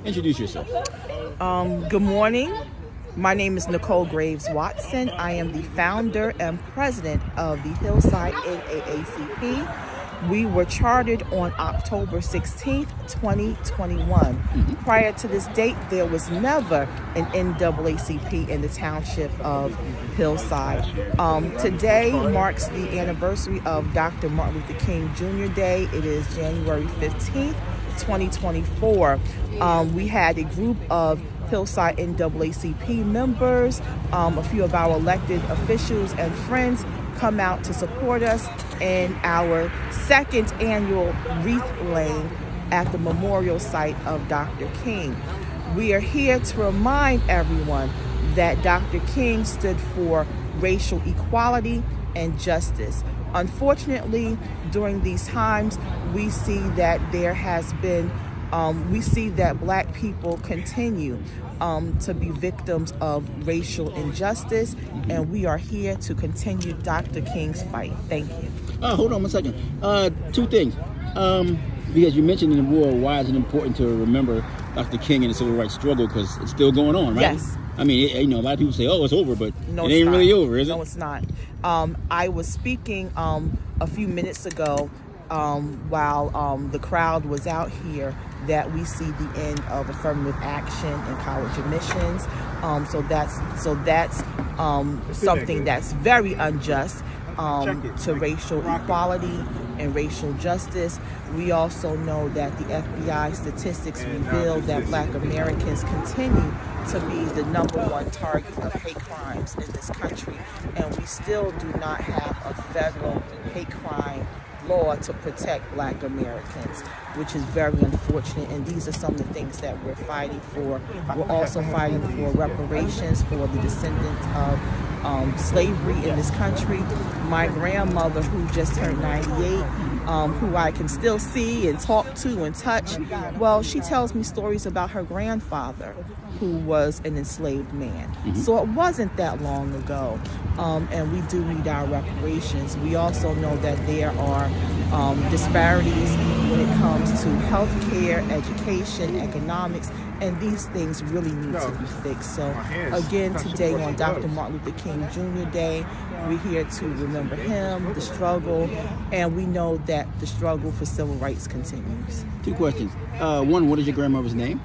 Introduce yourself. Good morning. My name is Nicole Graves Watson. I am the founder and president of the Hillside NAACP. We were chartered on October 16th, 2021. Prior to this date, there was never an NAACP in the township of Hillside. Today marks the anniversary of Dr. Martin Luther King Jr. Day. It is January 15th, 2024. We had a group of Hillside NAACP members, a few of our elected officials and friends come out to support us in our second annual wreath laying at the memorial site of Dr. King. We are here to remind everyone that Dr. King stood for racial equality and justice. Unfortunately, during these times, we see that there has been we see that Black people continue to be victims of racial injustice, and we are here to continue Dr. King's fight. Thank you. Hold on one second. Two things. Because you mentioned in the war, why is it important to remember Dr. King and the civil rights struggle? Because it's still going on, right? Yes. I mean, a lot of people say, oh, it's over, but no, it ain't really over, is it? No, it's not. I was speaking a few minutes ago while the crowd was out here that we see the end of affirmative action in college admissions. So that's something that's very unjust to racial equality and racial justice. We also know that the FBI statistics reveal that Black Americans continue to be the #1 target of hate crimes in this country, and we still do not have a federal hate crime law to protect Black Americans, which is very unfortunate. And these are some of the things that we're fighting for. We're also fighting for reparations for the descendants of slavery in this country. My grandmother, who just turned 98, who I can still see and talk to and touch, well, she tells me stories about her grandfather, who was an enslaved man. So it wasn't that long ago, and we do need our reparations. We also know that there are disparities when it comes to healthcare, education, economics, and these things really need to be fixed. So again, today on Dr. Martin Luther King Jr. Day, we're here to remember him, the struggle, and we know that the struggle for civil rights continues. Two questions. One, what is your grandmother's name?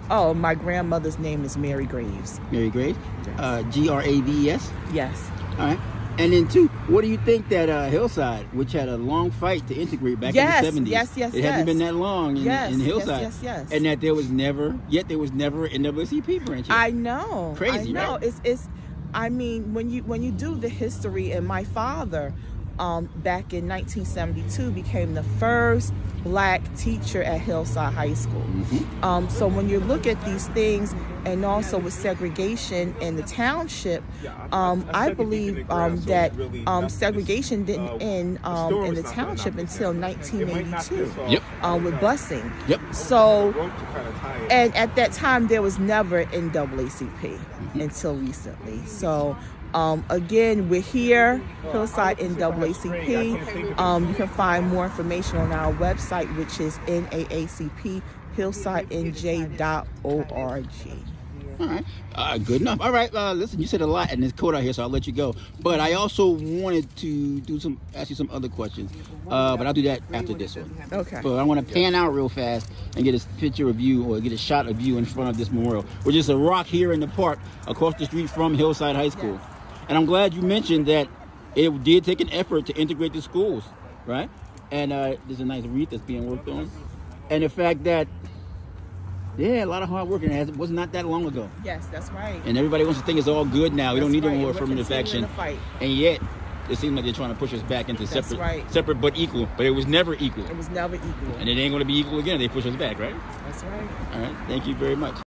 Oh, my grandmother's name is Mary Graves. Mary Graves? Yes. Graves? Yes. All right. And then two, what do you think that Hillside, which had a long fight to integrate back in the 70s, it hasn't been that long in Hillside, and that there was never an NAACP branch here. I know. Crazy, I know. Right? It's. I mean, when you do the history, and my father, back in 1972, became the first Black teacher at Hillside High School. So when you look at these things, and also with segregation in the township, I believe that segregation didn't end in the township until 1982 with busing. So, and at that time, there was never NAACP until recently. So, again, we're here, Hillside NAACP. You can find more information on our website, which is naacphillsidenj.org. All right. Good enough. All right. Listen, you said a lot in this code out here, so I'll let you go. But I also wanted to ask you some other questions. But I'll do that after this one. Okay. But I want to pan out real fast and get a picture of you, or get a shot of you in front of this memorial, which is a rock here in the park across the street from Hillside High School. And I'm glad you mentioned that it did take an effort to integrate the schools, right? And there's a nice wreath that's being worked on. And the fact that, yeah, a lot of hard work, and it was not that long ago. Yes, that's right. And everybody wants to think it's all good now. We don't need any more affirmative action. And yet, it seems like they're trying to push us back into separate but equal. But it was never equal. It was never equal. And it ain't going to be equal again if they push us back, right? That's right. All right. Thank you very much.